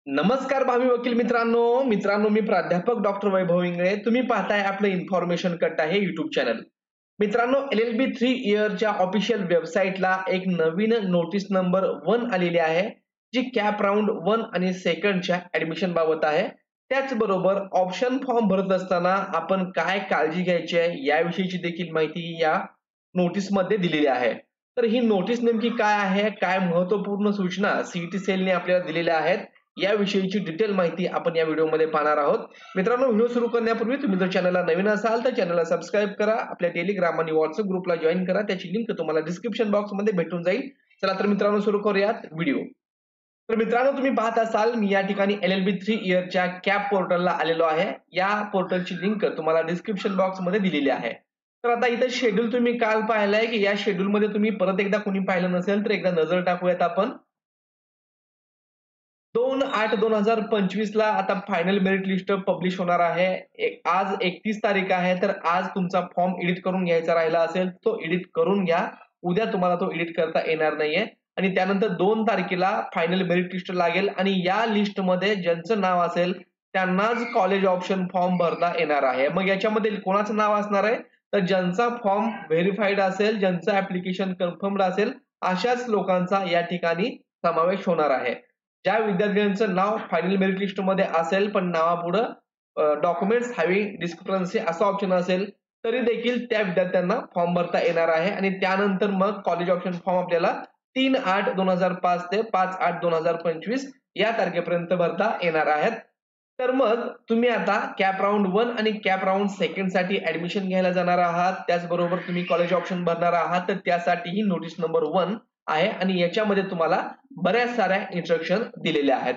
नमस्कार भावी वकील मित्रांनो मी प्राध्यापक डॉक्टर वैभव इंगळे. तुम्ही पाहताय आपलं इन्फॉर्मेशन कट आहे युट्यूब चॅनल. मित्रांनो, LLB 3 इयरच्या ऑफिशियल वेबसाईटला एक नवीन नोटीस नंबर 1 आलेली आहे, जी कॅप राउंड 1 आणि सेकंडच्या ऍडमिशन बाबत आहे. त्याचबरोबर ऑप्शन फॉर्म भरत असताना आपण काय काळजी घ्यायची आहे याविषयीची देखील माहिती या नोटीसमध्ये दिलेली आहे. तर ही नोटीस नेमकी काय आहे, काय महत्त्वपूर्ण सूचना सीईटी सेलने आपल्याला दिलेल्या आहेत, याविषयीची डिटेल माहिती आपण या व्हिडिओमध्ये पाहणार आहोत. मित्रांनो, व्हिडिओ सुरू करण्यापूर्वी तुम्ही जर चॅनलला नवीन असाल तर चॅनलला सबस्क्राईब करा. आपल्या टेलिग्राम आणि व्हॉट्सअप ग्रुपला जॉईन करा. त्याची लिंक तुम्हाला डिस्क्रिप्शन बॉक्समध्ये भेटून जाईल. चला तर मित्रांनो, सुरू करूयात व्हिडिओ. तर मित्रांनो, तुम्ही पाहत असाल मी या ठिकाणी LLB 3 इयरच्या कॅप पोर्टलला आलेलो आहे. या पोर्टलची लिंक तुम्हाला डिस्क्रिप्शन बॉक्समध्ये दिलेली आहे. तर आता इथे शेड्यूल तुम्ही काल पाहिलंय की या शेड्यूलमध्ये तुम्ही परत एकदा कोणी पाहिलं नसेल तर एकदा नजर टाकूयात आपण. 2/8/2025 ला आता फायनल मेरिट लिस्ट पब्लिश होणार आहे. आज 31 तारीख आहे, तर आज तुमचा फॉर्म एडिट करून घ्यायचा राहिला असेल तो एडिट करून घ्या. उद्या तुम्हाला तो एडिट करता येणार नाहीये. आणि त्यानंतर 2 तारखेला फायनल मेरिट लिस्ट लागेल आणि या लिस्टमध्ये ज्यांचं नाव असेल त्यांनाच कॉलेज ऑप्शन फॉर्म भरता येणार आहे. मग याच्यामध्ये कोणाचं नाव असणार आहे, तर ज्यांचा फॉर्म व्हेरीफाईड असेल, ज्यांचं ऍप्लिकेशन कन्फर्म्ड असेल, अशाच लोकांचा या ठिकाणी समावेश होणार आहे. ज्या विद्यार्थ्यांचं नाव फायनल मेरिट लिस्ट मध्ये असेल पण नावापुढं डॉक्युमेंट्स हॅव्हिंग डिस्क्रिपन्सी असं ऑप्शन असेल तरी देखील त्या विद्यार्थ्यांना फॉर्म भरता येणार आहे. आणि त्यानंतर मग कॉलेज ऑप्शन फॉर्म आपल्याला 3/8/2005 ते 5/8/2025 या तारखेपर्यंत भरता येणार आहेत. तर मग तुम्ही आता कॅप राउंड 1 आणि कॅप राउंड सेकंड साठी ऍडमिशन घ्यायला जाणार आहात, त्याचबरोबर तुम्ही कॉलेज ऑप्शन भरणार आहात, तर त्यासाठी ही नोटीस नंबर 1 आहे आणि याच्यामध्ये तुम्हाला बऱ्याच साऱ्या इन्स्ट्रक्शन दिलेल्या आहेत.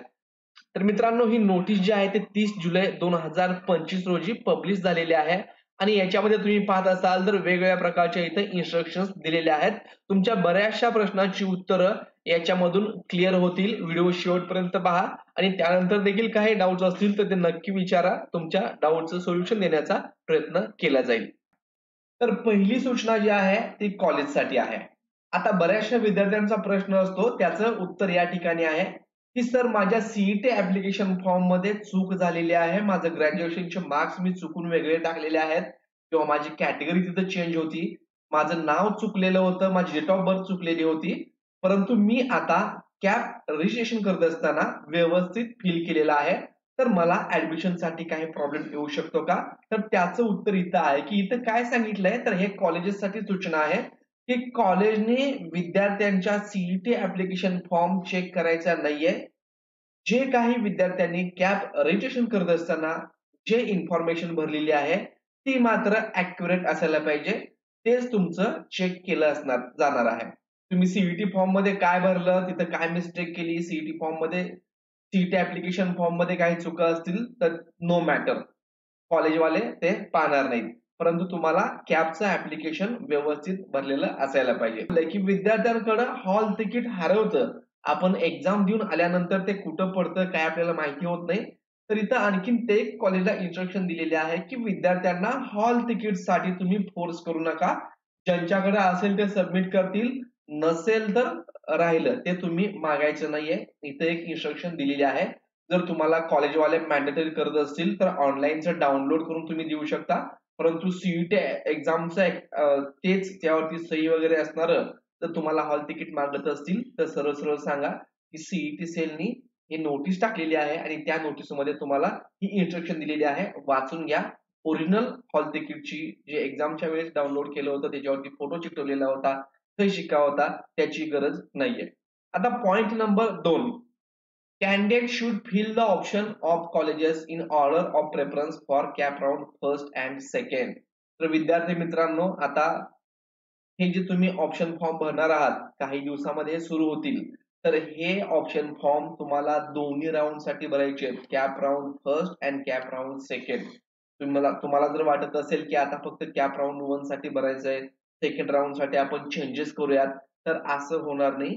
तर मित्रांनो, ही नोटीस जी आहे ते 30 जुलै 2025 रोजी पब्लिश झालेली आहे आणि याच्यामध्ये तुम्ही पाहत असाल तर वेगवेगळ्या प्रकारच्या इथे इन्स्ट्रक्शन्स दिलेल्या आहेत. तुमच्या बऱ्याचशा प्रश्नांची उत्तरं याच्यामधून क्लिअर होतील. व्हिडिओ शेवटपर्यंत पहा आणि त्यानंतर देखील काही डाऊट्स असतील तर ते नक्की विचारा. तुमच्या डाऊटचं सोल्युशन देण्याचा प्रयत्न केला जाईल. तर पहिली सूचना जी आहे ती कॉलेजसाठी आहे. आता बऱ्याचशा विद्यार्थ्यांचा प्रश्न असतो, त्याचं उत्तर या ठिकाणी आहे की सर, माझ्या सीईटी ऍप्लिकेशन फॉर्म मध्ये चूक झालेली आहे. माझं ग्रॅज्युएशनचे मार्क्स मी चुकून वेगळे टाकलेले आहेत किंवा माझी कॅटेगरी तिथं चेंज होती, माझं नाव चुकलेलं होतं, माझी डेट ऑफ बर्थ चुकलेली होती, परंतु मी आता कॅप रजिस्ट्रेशन करत असताना व्यवस्थित फिल केलेलं आहे, तर मला ऍडमिशन साठी काही प्रॉब्लेम येऊ शकतो का? तर त्याचं उत्तर इथं आहे की इथं काय सांगितलंय, तर हे कॉलेजेससाठी सूचना आहे की कॉलेजने विद्यार्थ्यांच्या सीईटी ऍप्लिकेशन फॉर्म चेक करायचा नाहीये. जे काही विद्यार्थ्यांनी कॅप रजिस्ट्रेशन करत असताना जे इन्फॉर्मेशन भरलेली आहे ती मात्र ऍक्युरेट असायला पाहिजे. तेच तुमचं चेक केलं जाणार आहे. तुम्ही सीईटी फॉर्म मध्ये काय भरलं, तिथं काय मिस्टेक केली, सीईटी फॉर्म मध्ये सीईटी ऍप्लिकेशन फॉर्म मध्ये काही चुका असतील तर नो मॅटर, कॉलेजवाले ते पाहणार नाहीत. परंतु तुम्हाला कॅपचं ऍप्लिकेशन व्यवस्थित भरलेलं असायला पाहिजे. की विद्यार्थ्यांकडे हॉल तिकीट हरवतं, आपण एक्झाम देऊन आल्यानंतर ते कुठं पडतं काय आपल्याला माहिती होत नाही. तर इथं आणखीन ते कॉलेजला इन्स्ट्रक्शन दिलेले आहे की विद्यार्थ्यांना हॉल तिकीट साठी तुम्ही फोर्स करू नका. ज्यांच्याकडे असेल ते सबमिट करतील, नसेल तर राहिलं ते तुम्ही मागायचं नाहीये. इथे एक इन्स्ट्रक्शन दिलेली आहे. जर तुम्हाला कॉलेजवाले मॅन्डेटरी करत असतील तर ऑनलाईनचं डाउनलोड करून तुम्ही देऊ शकता. परंतु सीईटी एक्झामचं तेच त्यावरती सही वगैरे असणार, तर तुम्हाला हॉल तिकीट मागत असतील तर सरळ सरळ सांगा की सीईटी सेलनी ही नोटीस टाकलेली आहे आणि त्या नोटीसमध्ये तुम्हाला ही इन्स्ट्रक्शन दिलेली आहे, वाचून घ्या. ओरिजिनल हॉल तिकीटची जे एक्झामच्या वेळेस डाउनलोड केलं होतं त्याच्यावरती फोटो चिकटवलेला होता, सही शिक्का होता, त्याची गरज नाहीये. आता point number 2, candidate should fill the option of colleges in order of preference for cap round first and second. तर विद्यार्थी मित्रांनो, आता हे जे तुम्ही ऑप्शन फॉर्म भरणार आहात काही दिवसामध्ये सुरू होतील, तर हे ऑप्शन फॉर्म तुम्हाला दोन्ही राऊंड साठी भरायचे आहेत, cap round first and cap round second. तुम्हाला जर वाटत असेल की आता फक्त कॅप राऊंड 1 साठी भरायचं आहे, सेकंड राऊंड साठी आपण चेंजेस करूयात, तर असं होणार नाही.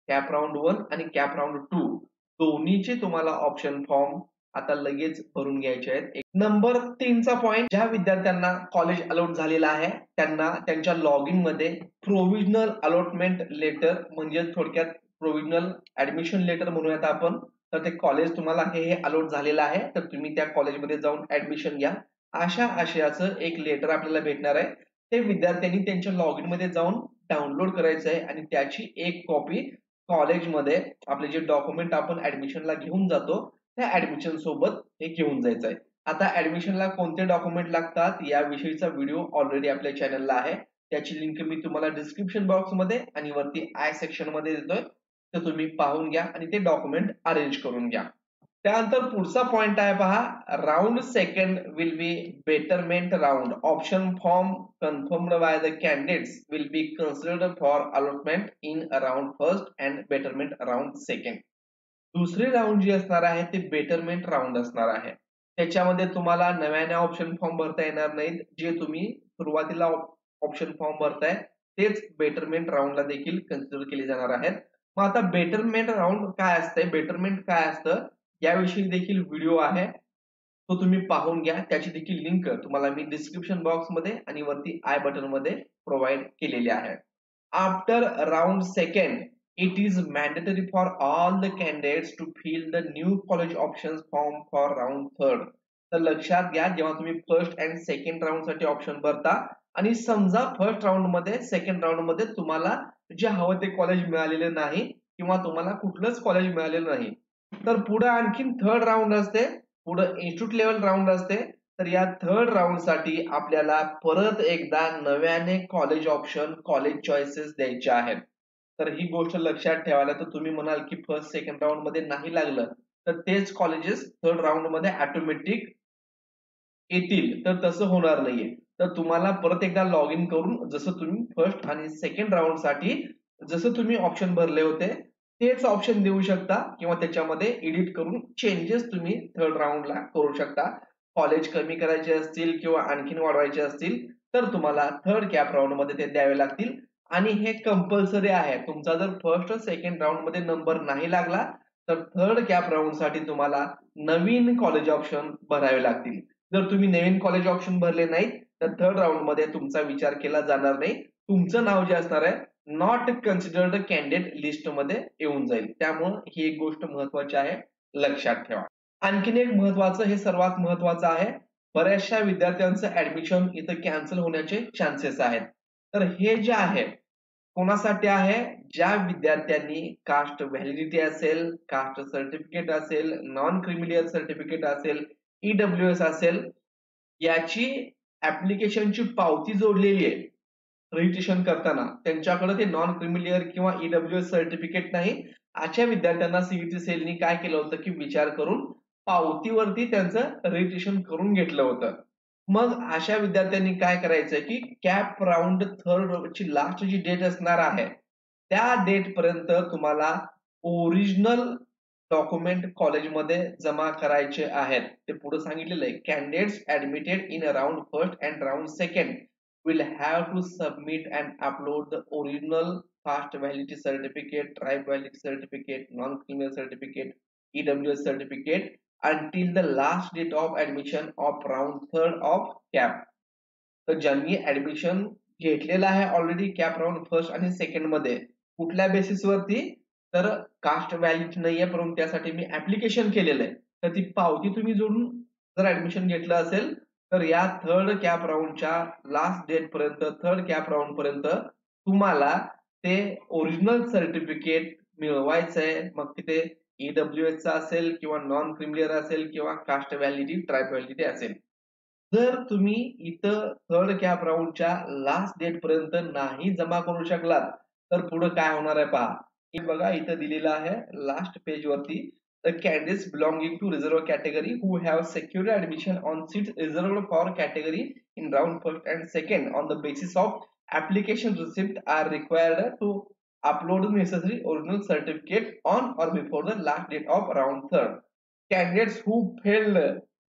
कॅप राऊंड 1 आणि कॅप राऊंड 2 दोन्हीचे तुम्हाला ऑप्शन फॉर्म आता लगेच भरून घ्यायचे आहेत. नंबर 3चा पॉइंट, ज्या विद्यार्थ्यांना कॉलेज अलॉट झालेलं आहे त्यांना त्यांच्या लॉग इन मध्ये प्रोव्हिजनल अलॉटमेंट लेटर म्हणजे थोडक्यात प्रोव्हिजनल ऍडमिशन लेटर म्हणूयात आपण, तर ते कॉलेज तुम्हाला हे अलॉट झालेलं आहे, तर तुम्ही त्या कॉलेजमध्ये जाऊन ऍडमिशन घ्या. अशा आशयाचं एक लेटर आपल्याला भेटणार आहे. ते विद्यार्थ्यांनी त्यांच्या लॉगिन मध्ये जाऊन डाउनलोड करायचं आहे आणि त्याची एक कॉपी कॉलेजमध्ये आपले जे डॉक्युमेंट आपण ऍडमिशनला घेऊन जातो त्या ऍडमिशन सोबत हे घेऊन जायचं आहे. आता ऍडमिशनला कोणते डॉक्युमेंट लागतात याविषयीचा व्हिडिओ ऑलरेडी आपल्या चॅनलला आहे. त्याची लिंक मी तुम्हाला डिस्क्रिप्शन बॉक्स मध्ये आणि वरती आय सेक्शन मध्ये देतोय, तर तुम्ही पाहून घ्या आणि ते डॉक्युमेंट अरेंज करून घ्या. त्यानंतर पुढचा पॉइंट आहे पहा, round second will be betterment round. Option form confirmed by the candidates will be considered for allotment in round first and betterment round second. दुसरी राउंड जी असणार आहे ते बेटरमेंट राउंड असणार आहे. त्याच्यामध्ये तुम्हाला नव्याने ऑप्शन फॉर्म भरता येणार नाहीत. जे तुम्ही सुरुवातीला ऑप्शन फॉर्म भरताय तेच बेटरमेंट राउंडला देखील कन्सिडर केले जाणार आहेत. मग आता बेटरमेंट राउंड काय असतंय, बेटरमेंट काय असतं याविषयी देखील व्हिडिओ आहे, तो तुम्ही पाहून घ्या. त्याची देखील लिंक तुम्हाला मी डिस्क्रिप्शन बॉक्स मध्ये आणि वरती आय बटन मध्ये प्रोव्हाइड केलेली आहे. After round second it is mandatory for all the candidates to fill the new college options form for round third. तर लक्षात घ्या, जेव्हा तुम्ही फर्स्ट अँड सेकंड राऊंड साठी ऑप्शन भरता आणि समजा फर्स्ट राऊंड मध्ये सेकंड राऊंड मध्ये तुम्हाला जे हवं ते कॉलेज मिळालेलं नाही किंवा तुम्हाला कुठलंच कॉलेज मिळालेलं नाही, तर पुढे आणखीन थर्ड राऊंड असते, पुढे इन्स्टिट्यूट लेवल राऊंड असते. तर या थर्ड राऊंड साठी आपल्याला परत एकदा नव्याने कॉलेज ऑप्शन कॉलेज चॉईसेस द्यायचे आहेत. तर ही गोष्ट लक्षात ठेवायला, तर तुम्ही म्हणाल की फर्स्ट सेकंड राऊंड मध्ये नाही लागलं तर तेच कॉलेजेस थर्ड राऊंड मध्ये ऑटोमॅटिक येतील, तर तसं होणार नाहीये. तर तुम्हाला परत एकदा लॉग इन करून जसं तुम्ही फर्स्ट आणि सेकंड राऊंड साठी जसं तुम्ही ऑप्शन भरले होते तेच ऑप्शन देऊ शकता किंवा त्याच्यामध्ये एडिट करून चेंजेस तुम्ही थर्ड राऊंडला करू शकता. कॉलेज कमी करायचे असतील किंवा आणखीन वाढवायचे असतील तर तुम्हाला थर्ड कॅप राऊंड मध्ये ते द्यावे लागतील आणि हे कंपल्सरी आहे. तुमचा जर फर्स्ट सेकंड राऊंड मध्ये नंबर नाही लागला तर थर्ड कॅप राऊंड साठी तुम्हाला नवीन कॉलेज ऑप्शन भरावे लागतील. जर तुम्ही नवीन कॉलेज ऑप्शन भरले नाही तर थर्ड राऊंड मध्ये तुमचा विचार केला जाणार नाही. तुमचं नाव जे असणार आहे नॉट कन्सिडर्ड कॅन्डिडेट लिस्ट मध्ये येऊन जाईल. त्यामुळे ही एक गोष्ट महत्वाची आहे, लक्षात ठेवा. आणखीन एक महत्वाचं, हे सर्वात महत्वाचं आहे, बऱ्याचशा विद्यार्थ्यांचं ऍडमिशन इथं कॅन्सल होण्याचे चान्सेस आहेत. तर हे जे आहे कोणासाठी आहे, ज्या विद्यार्थ्यांनी कास्ट व्हॅलिडिटी असेल, कास्ट सर्टिफिकेट असेल, नॉन क्रिमिलियर सर्टिफिकेट असेल, ईडब्ल्यूएस असेल, याची ऍप्लिकेशनची पावती जोडलेली आहे रजिस्ट्रेशन करताना, त्यांच्याकडे ते नॉन क्रिमिलियर किंवा ईडब्ल्यूएस सर्टिफिकेट नाही. अशा विद्यार्थ्यांना सीईटी सेलनी काय केलं होतं की विचार करून पावतीवरती त्यांचं रजिस्ट्रेशन करून घेतलं होतं. मग अशा विद्यार्थ्यांनी काय करायचं की कॅप राऊंड थर्ड ची लास्ट जी डेट असणार आहे त्या डेट पर्यंत तुम्हाला ओरिजिनल डॉक्युमेंट कॉलेजमध्ये जमा करायचे आहेत. ते पुढे सांगितलेलं आहे, candidates admitted in round first and round second will have to submit and upload the original caste validity certificate, tribe validity certificate, non-criminal certificate, EWS certificate until the last date of admission of round third of CAP. तर ज्यांनी admission घेतलेलं आहे already cap round first आणि second मध्ये, कुठल्या basis वरती, तर caste validity नाहीये परंतु त्यासाठी मी ऍप्लिकेशन केलेलं आहे, तर ती पावती तुम्ही जोडून जर ऍडमिशन घेतलं असेल तर या थर्ड कॅप राऊंडच्या लास्ट डेट पर्यंत, थर्ड कॅप राऊंड पर्यंत तुम्हाला ते ओरिजिनल सर्टिफिकेट मिळवायचंय. मग तिथे ईडब्ल्यूएस चा असेल किंवा नॉन क्रिमिलियर असेल किंवा कास्ट व्हॅलिडिटी, ट्राईब व्हॅलिडिटी असेल. जर तुम्ही इथं थर्ड कॅप राऊंडच्या लास्ट डेट पर्यंत नाही जमा करू शकलात तर पुढे काय होणार आहे पहा. हे बघा इथं दिलेलं आहे लास्ट पेज वरती, the candidates belonging to reserved category who have secured admission on seats reserved for category in round first and second on the basis of application receipt are required to upload necessary original certificate on or before the last date of round third. Candidates who failed,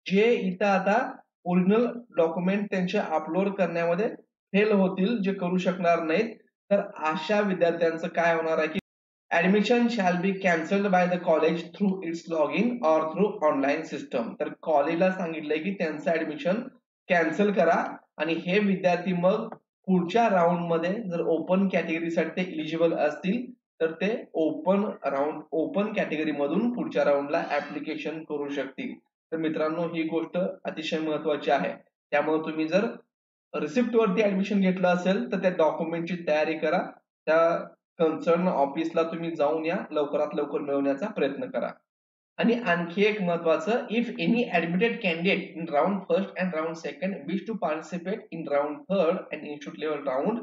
जे इथं आता original document त्यांचे upload करण्यामध्ये fail होतील, जे करू शकणार नाहीत, तर अशा विद्यार्थ्यांचं काय होणार आहे की admission shall be cancelled by the college through its login or through online system. तर कॉलेजला सांगितलंय की त्यांचं ऍडमिशन कॅन्सल करा आणि हे विद्यार्थी मग पुढच्या राऊंड मध्ये जर ओपन कॅटेगरीसाठी ते इलिजिबल असतील तर ते ओपन कॅटेगरी मधून पुढच्या राऊंडला ऍप्लिकेशन करू शकतील. तर मित्रांनो, ही गोष्ट अतिशय महत्वाची आहे. त्यामुळे तुम्ही जर रिसिप्ट वरती ऍडमिशन घेतलं असेल तर त्या डॉक्युमेंटची तयारी करा. त्या कन्सर्न ऑफिसला तुम्ही जाऊन या, लवकरात लवकर मिळवण्याचा प्रयत्न करा. आणि आणखी एक महत्वाचं, if any admitted candidate in round first and round second wish to participate in round third and institute level round,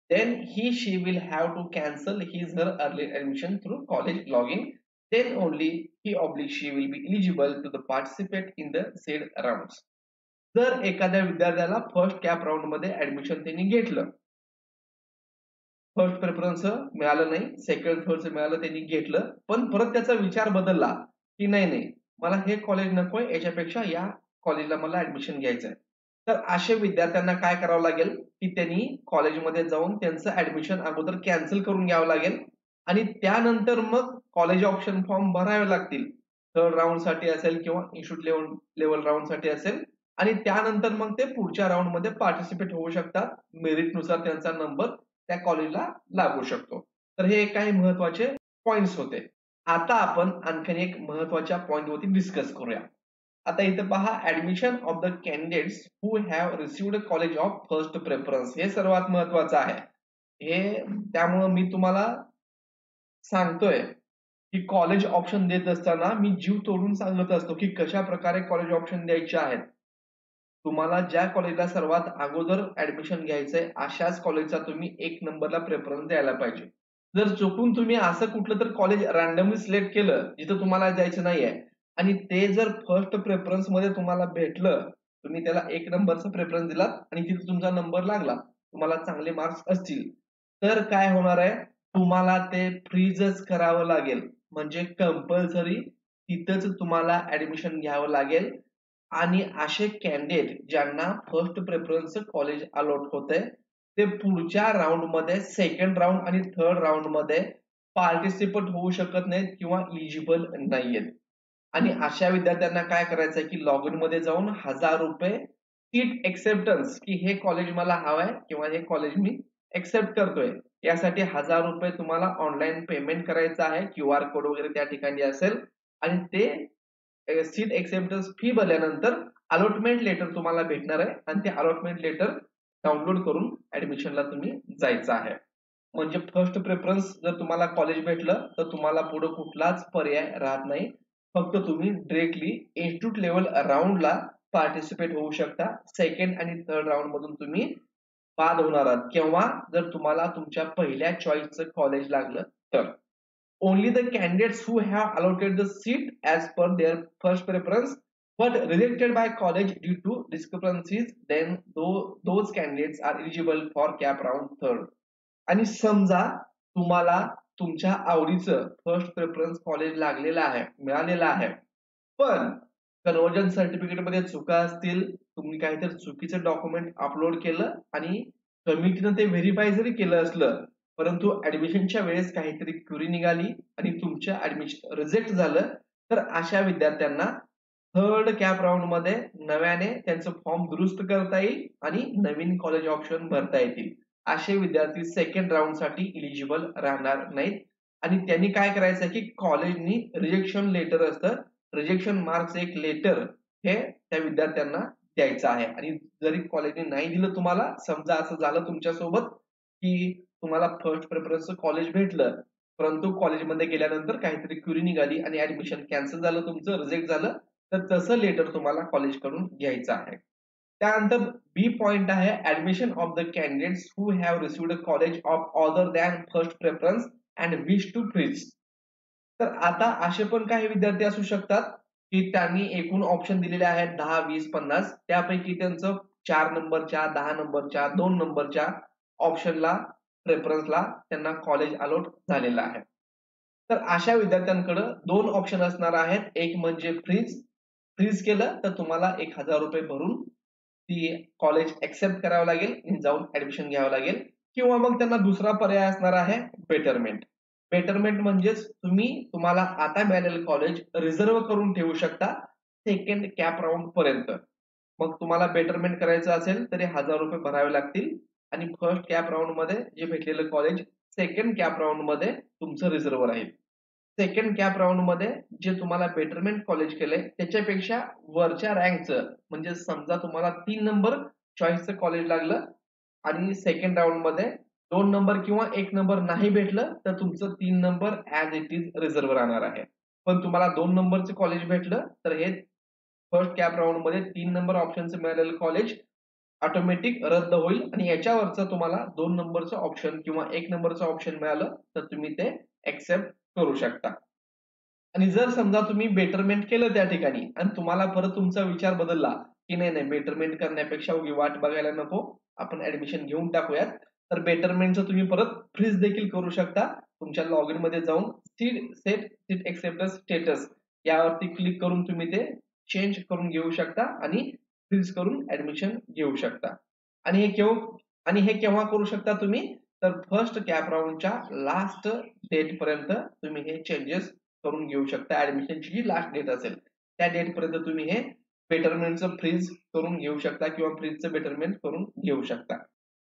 then she will have to cancel his her early admission through college login. Then only she will be eligible to the participate in the said rounds. जर एखाद्या विद्यार्थ्याला first cap round मध्ये admission त्यांनी घेतलं, first preference मिळालं नाही, second third मिळालं, त्यांनी घेतलं, पण परत त्याचा विचार बदलला की नाही मला हे कॉलेज नकोय, याच्यापेक्षा या कॉलेजला मला ऍडमिशन घ्यायचंय. तर अशा विद्यार्थ्यांना काय करावं लागेल की त्यांनी कॉलेजमध्ये जाऊन त्यांचं ऍडमिशन अगोदर कॅन्सल करून घ्यावं लागेल आणि त्यानंतर मग कॉलेज ऑप्शन फॉर्म भरावे लागतील. थर्ड राऊंड साठी असेल किंवा इन्स्टिट्यूट लेवल राऊंड साठी असेल, आणि त्यानंतर मग ते पुढच्या राऊंड मध्ये पार्टिसिपेट होऊ शकतात. मेरिटनुसार त्यांचा नंबर त्या कॉलेजला लागू शकतो. तर हे काही महत्वाचे पॉइंट्स होते. आता आपण आणखीन एक महत्वाच्या पॉइंट वरती डिस्कस करूया. आता इथं पहा, admission of the candidates who have received college of first preference, हे सर्वात महत्वाचं आहे. हे त्यामुळं मी तुम्हाला सांगतोय की कॉलेज ऑप्शन देत असताना मी जीव तोडून सांगत असतो की कशा प्रकारे कॉलेज ऑप्शन द्यायचे आहेत. तुम्हाला ज्या कॉलेजला सर्वात अगोदर ऍडमिशन घ्यायचंय अशाच कॉलेजचा तुम्ही एक नंबरला प्रेफरन्स द्यायला पाहिजे. जर चुकून तुम्ही असं कुठलं तर कॉलेज रॅन्डमली सिलेक्ट केलं जिथं तुम्हाला जायचं नाहीये आणि ते जर फर्स्ट प्रेफरन्स मध्ये तुम्हाला भेटलं, तुम्ही त्याला एक नंबरचा प्रेफरन्स दिलात आणि तिथे तुमचा नंबर लागला, तुम्हाला चांगले मार्क्स असतील, तर काय होणार आहे, तुम्हाला ते फ्रीजच करावं लागेल. म्हणजे कंपल्सरी तिथंच तुम्हाला ऍडमिशन घ्यावं लागेल. आणि असे कॅन्डिडेट ज्यांना फर्स्ट प्रेफरन्स कॉलेज अलॉट होतंय, ते पुढच्या राऊंड मध्ये, सेकंड राऊंड आणि थर्ड राऊंड मध्ये पार्टिसिपेट होऊ शकत नाहीत किंवा इलिजिबल नाहीयेत. आणि अशा विद्यार्थ्यांना काय करायचंय की लॉग इन मध्ये जाऊन ₹1000 सीट एक्सेप्टन्स, की हे कॉलेज मला हवंय किंवा हे कॉलेज मी एक्सेप्ट करतोय, यासाठी ₹1000 तुम्हाला ऑनलाईन पेमेंट करायचं आहे. QR कोड वगैरे त्या ठिकाणी असेल आणि ते सीट एक्सेप्टन्स फी भरल्यानंतर अलॉटमेंट लेटर तुम्हाला भेटणार आहे आणि ते अलॉटमेंट लेटर डाउनलोड करून ऍडमिशनला तुम्ही जायचं आहे. म्हणजे फर्स्ट प्रेफरन्स जर तुम्हाला कॉलेज भेटलं तर तुम्हाला पुढे कुठलाच पर्याय राहत नाही. फक्त तुम्ही डायरेक्टली इन्स्टिट्यूट लेवल राऊंडला पार्टिसिपेट होऊ शकता. सेकंड आणि थर्ड राऊंड मधून तुम्ही बाद होणार आहात केव्हा, जर तुम्हाला तुमच्या पहिल्या चॉईसचं कॉलेज लागलं तर. Only the candidates who have allotted the seat as per their first preference but rejected by college due to discrepancies, then those candidates are eligible for cap round third. आणि समजा तुम्हाला तुमच्या आवडीचं फर्स्ट प्रेफरन्स कॉलेज लागलेलं आहे, मिळालेलं आहे, पण कन्व्हर्जन सर्टिफिकेट मध्ये चुका असतील, तुम्ही काहीतरी चुकीचं डॉक्युमेंट अपलोड केलं आणि कमिटीनं ते व्हेरीफाय जरी केलं असलं, परंतु ऍडमिशनच्या वेळेस काहीतरी क्युरी निघाली आणि तुमच्या ऍडमिशन रिजेक्ट झालं, तर अशा विद्यार्थ्यांना थर्ड कॅप राऊंड मध्ये नव्याने त्यांचं फॉर्म दुरुस्त करता येईल आणि नवीन कॉलेज ऑप्शन भरता येतील. असे विद्यार्थी सेकंड राऊंड साठी इलिजिबल राहणार नाहीत. आणि त्यांनी काय करायचं की कॉलेजनी रिजेक्शन लेटर असतं, रिजेक्शन मार्क्स एक लेटर, हे त्या विद्यार्थ्यांना द्यायचं आहे. आणि जरी कॉलेजने नाही दिलं तुम्हाला, समजा असं झालं तुमच्यासोबत की तुम्हाला फर्स्ट प्रेफरन्स कॉलेज भेटलं, परंतु कॉलेजमध्ये गेल्यानंतर काहीतरी क्युरी निघाली आणि ऍडमिशन कॅन्सल झालं, तुमचं रिजेक्ट झालं, तर तसं लेटर तुम्हाला कॉलेजकडून घ्यायचं आहे. त्यानंतर बी पॉइंट आहे, admission of the candidates who have received college of other than first preference and wish to freeze. तर आता असे पण काही विद्यार्थी असू शकतात की त्यांनी एकूण ऑप्शन दिलेले आहेत 10, 20, 50, त्यापैकी त्यांचं 4 नंबरच्या, 10 नंबरच्या, 2 नंबरच्या ऑप्शनला, प्रेफरन्सला त्यांना कॉलेज अलॉट झालेलं आहे. तर अशा विद्यार्थ्यांकडे दोन ऑप्शन असणार आहेत. एक म्हणजे फ्रीज केलं तर तुम्हाला ₹1000 भरून ती कॉलेज एक्सेप्ट करावं लागेल आणि जाऊन ऍडमिशन घ्यावं लागेल, किंवा मग त्यांना दुसरा पर्याय असणार आहे बेटरमेंट. बेटरमेंट म्हणजेच तुम्ही तुम्हाला आता मिळालेलं कॉलेज रिझर्व्ह करून ठेवू शकता सेकंड कॅप राऊंड पर्यंत. मग तुम्हाला बेटरमेंट करायचं असेल तरी ₹1000 भरावे लागतील आणि फर्स्ट कॅप राऊंड मध्ये जे भेटलेलं कॉलेज सेकंड कॅप राऊंड मध्ये तुमचं रिझर्व्ह राहील. सेकंड कॅप राऊंड मध्ये जे तुम्हाला बेटरमेंट कॉलेज केलंय त्याच्यापेक्षा वरच्या रँकचं, म्हणजे समजा तुम्हाला 3 नंबर चॉईसचं कॉलेज लागलं आणि सेकंड राऊंड मध्ये 2 नंबर किंवा 1 नंबर नाही भेटलं तर तुमचं 3 number as it is reserve राहणार आहे. पण तुम्हाला 2 नंबरचं कॉलेज भेटलं तर हे फर्स्ट कॅप राऊंड मध्ये 3 नंबर ऑप्शनचं मिळालेलं कॉलेज ऑटोमॅटिक रद्द होईल आणि याच्यावरचं तुम्हाला 2 नंबरचं ऑप्शन किंवा 1 नंबरचं ऑप्शन मिळालं तर तुम्ही ते एक्सेप्ट करू शकता. आणि जर समजा तुम्ही बेटरमेंट केलं त्या ठिकाणी आणि तुम्हाला परत तुमचा विचार बदलला की नाही नाही, बेटरमेंट करण्यापेक्षा उगी वाट बघायला नको, आपण ऍडमिशन घेऊन टाकूयात, तर बेटरमेंटचं तुम्ही परत फ्रीज देखील करू शकता. तुमच्या लॉग इन मध्ये जाऊन सीट एक्सेप्टन्स स्टेटस यावरती क्लिक करून तुम्ही ते चेंज करून घेऊ शकता आणि फ्रीज करून ऍडमिशन घेऊ शकता. आणि हे केव्हा करू शकता तुम्ही, तर फर्स्ट कॅप राऊंडच्या लास्ट डेट पर्यंत तुम्ही हे चेंजेस करून घेऊ शकता. ऍडमिशनची जी लास्ट डेट असेल त्या डेट पर्यंत तुम्ही हे बेटरमेंटचं फ्रीज करून घेऊ शकता किंवा फ्रीजचं बेटरमेंट करून घेऊ शकता.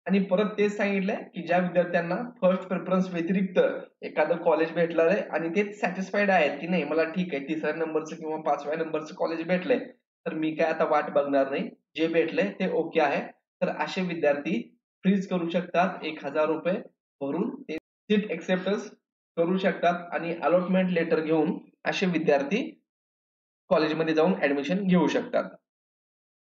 आणि परत तेच सांगितलंय की ज्या विद्यार्थ्यांना फर्स्ट प्रेफरन्स व्यतिरिक्त एखादं कॉलेज भेटलं आहे आणि ते सॅटिस्फाईड आहेत की नाही मला ठीक आहे 3ऱ्या नंबरचं किंवा 5व्या नंबरचं कॉलेज भेटलंय तर मी काय आता वाट बघणार नाही, जे भेटलंय ते ओके आहे, तर असे विद्यार्थी फ्रीज करू शकतात. ₹1000 भरून ते सीट एक्सेप्टन्स करू शकतात आणि अलॉटमेंट लेटर घेऊन असे विद्यार्थी कॉलेजमध्ये जाऊन ऍडमिशन घेऊ शकतात.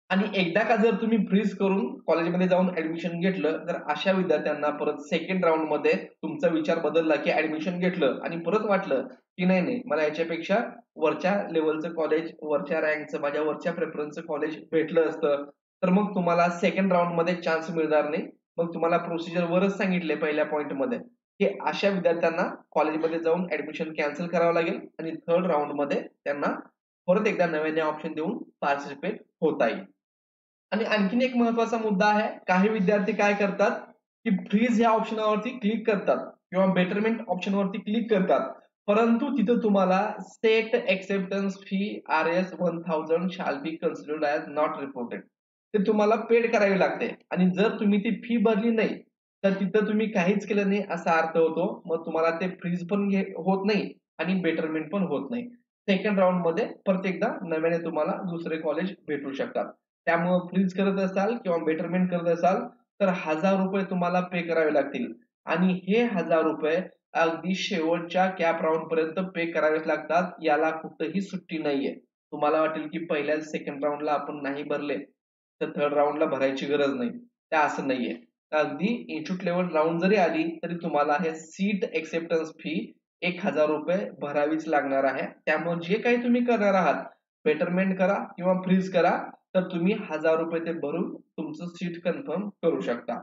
आणि एकदा का जर तुम्ही फ्रीज करून कॉलेजमध्ये जाऊन ऍडमिशन घेतलं तर अशा विद्यार्थ्यांना परत सेकंड राऊंड मध्ये तुमचा विचार बदलला की ऍडमिशन घेतलं आणि परत वाटलं की नाही नाही, मला याच्यापेक्षा वरच्या लेवलचं कॉलेज, वरच्या रँकचं, माझ्या वरच्या प्रेफरन्सचं कॉलेज भेटलं असतं, तर मग तुम्हाला सेकंड राऊंड मध्ये चान्स मिळणार नाही. मग तुम्हाला प्रोसिजर वरच सांगितले पहिल्या पॉईंट मध्ये की अशा विद्यार्थ्यांना कॉलेजमध्ये जाऊन ऍडमिशन कॅन्सल करावं लागेल आणि थर्ड राऊंड मध्ये त्यांना परत एकदा नव्याने ऑप्शन देऊन पार्टिसिपेट होता येईल. आणि आणखीन एक महत्वाचा मुद्दा आहे, काही विद्यार्थी काय करतात की फ्रीज ह्या ऑप्शनावरती क्लिक करतात किंवा बेटरमेंट ऑप्शनवरती क्लिक करतात, परंतु तिथं तुम्हाला set acceptance fee RS 1000 shall be considered as not reported, ते तुम्हाला पेड करावी लागते. आणि जर तुम्ही ती फी भरली नाही तर तिथं तुम्ही काहीच केलं नाही असा अर्थ होतो. मग तुम्हाला ते फ्रीज पण होत नाही आणि बेटरमेंट पण होत नाही. सेकंड राऊंड मध्ये परत एकदा नव्याने तुम्हाला दुसरे कॉलेज भेटू शकतात. त्यामुळे फ्रीज करत असाल किंवा बेटरमेंट करत असाल तर ₹1000 तुम्हाला पे करावे लागतील आणि हे ₹1000 अगदी शेवटच्या कॅप राऊंड पर्यंत पे करावेच लागतात. याला कुठेही सुट्टी नाहीये. तुम्हाला वाटेल की पहिल्या सेकंड राऊंडला आपण नाही भरले तर थर्ड राऊंडला भरायची गरज नाही, ते असं नाहीये. अगदी इन्स्टिट्यूट लेवल राऊंड जरी आली तरी तुम्हाला हे सीट एक्सेप्टन्स फी ₹1000 भरावीच लागणार आहे. त्यामुळे जे काही तुम्ही करणार आहात, बेटरमेंट करा किंवा फ्रीज करा, तर तुम्ही ₹1000 ते भरून तुमचं सीट कन्फर्म करू शकता.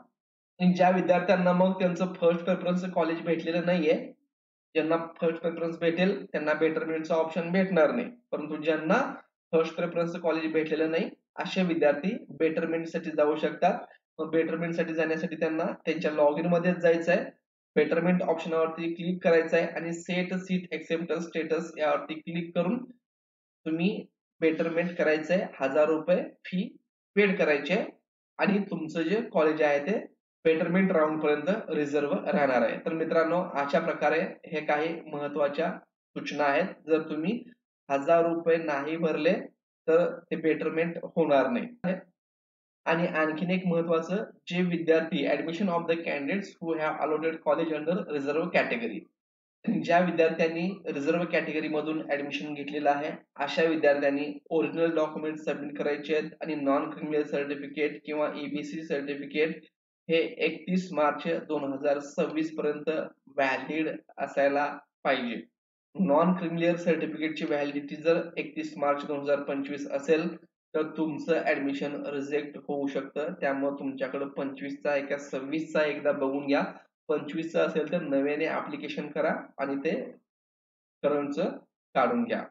आणि ज्या विद्यार्थ्यांना मग त्यांचं फर्स्ट प्रेफरन्स कॉलेज भेटलेलं नाहीये, ज्यांना फर्स्ट प्रेफरन्स भेटेल त्यांना बेटरमेंटचं ऑप्शन भेटणार नाही. परंतु ज्यांना फर्स्ट प्रेफरन्स कॉलेज भेटलेलं नाही असे विद्यार्थी बेटरमेंटसाठी जाऊ शकतात. मग बेटरमेंटसाठी जाण्यासाठी त्यांना त्यांच्या लॉग इन मध्येच जायचं आहे. बेटरमेंट ऑप्शनावरती क्लिक करायचं आहे आणि सेट सीट एक्सेप्टन्स स्टेटस यावरती क्लिक करून तुम्ही बेटरमेंट करायचंय. ₹1000 फी पेड करायचे आणि तुमचं जे कॉलेज आहे ते बेटरमेंट राऊंड पर्यंत रिझर्व्ह राहणार आहे. तर मित्रांनो, अशा प्रकारे हे काही महत्वाच्या सूचना आहेत. जर तुम्ही ₹1000 नाही भरले तर ते बेटरमेंट होणार नाही. आणि आणखीन एक महत्वाचं, जे विद्यार्थी admission of the candidates who have allotted college under reserve category, ज्या विद्यार्थ्यांनी रिझर्व्ह कॅटेगरी मधून ऍडमिशन घेतलेलं आहे अशा विद्यार्थ्यांनी ओरिजिनल डॉक्युमेंट सबमिट करायचे आहेत आणि नॉन क्रिमिनल सर्टिफिकेट किंवा EBC सर्टिफिकेट हे 31 मार्च 2026 पर्यंत व्हॅलिड असायला पाहिजे. नॉन क्रिमिनल सर्टिफिकेटची व्हॅलिडिटी जर 31 मार्च 2025 असेल तर तुमचं ऍडमिशन रिजेक्ट होऊ शकतं. त्यामुळे तुमच्याकडे 25चा एका 26चा एकदा बघून घ्या. 25चा असेल तर नव्याने ऍप्लिकेशन करा आणि ते करंटचं काढून घ्या.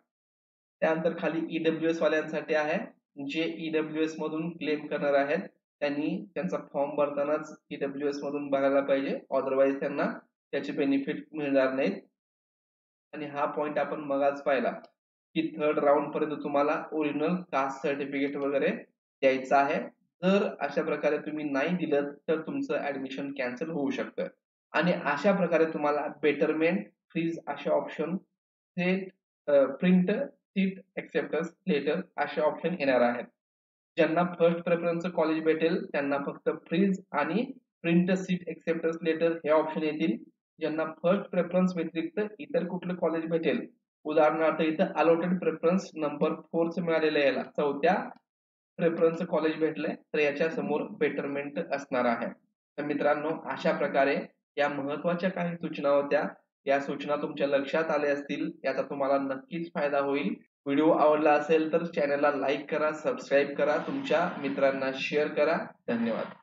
त्यानंतर खाली EWS वाल्यांसाठी आहे. जे EWS मधून क्लेम करणार आहेत त्यांनी त्यांचा फॉर्म भरतानाच EWS मधून भरायला पाहिजे, अदरवाईज त्यांना त्याचे बेनिफिट मिळणार नाहीत. आणि हा पॉइंट आपण मगाच पाहिला की थर्ड राऊंड पर्यंत तुम्हाला ओरिजिनल कास्ट सर्टिफिकेट वगैरे द्यायचं आहे. जर अशा प्रकारे तुम्ही नाही दिलं तर तुमचं ऍडमिशन कॅन्सल होऊ शकतं. आणि अशा प्रकारे तुम्हाला बेटरमेंट, फ्रीज असे option, set, print seat acceptance letter असे ऑप्शन येणार आहेत. ज्यांना फर्स्ट प्रेफरन्स कॉलेज भेटेल त्यांना फक्त फ्रीज आणि प्रिंट सीट एक्सेप्टन्स लेटर हे ऑप्शन येतील. ज्यांना फर्स्ट प्रेफरन्स व्यतिरिक्त इतर कुठलं कॉलेज भेटेल, उदाहरणार्थ इथं अलॉटेड प्रेफरन्स नंबर 4 मिळालेलं आहे, याला चौथ्या प्रेफरन्स कॉलेज भेटलंय तर याच्या समोर बेटरमेंट असणार आहे. तर मित्रांनो, अशा प्रकारे या महत्वाच्या काही सूचना होत्या. या सूचना तुमच्या लक्षात आल्या असतील याचा तुम्हाला नक्कीच फायदा होईल. व्हिडिओ आवडला असेल तर चॅनलला लाईक करा, सबस्क्राईब करा, तुमच्या मित्रांना शेअर करा. धन्यवाद.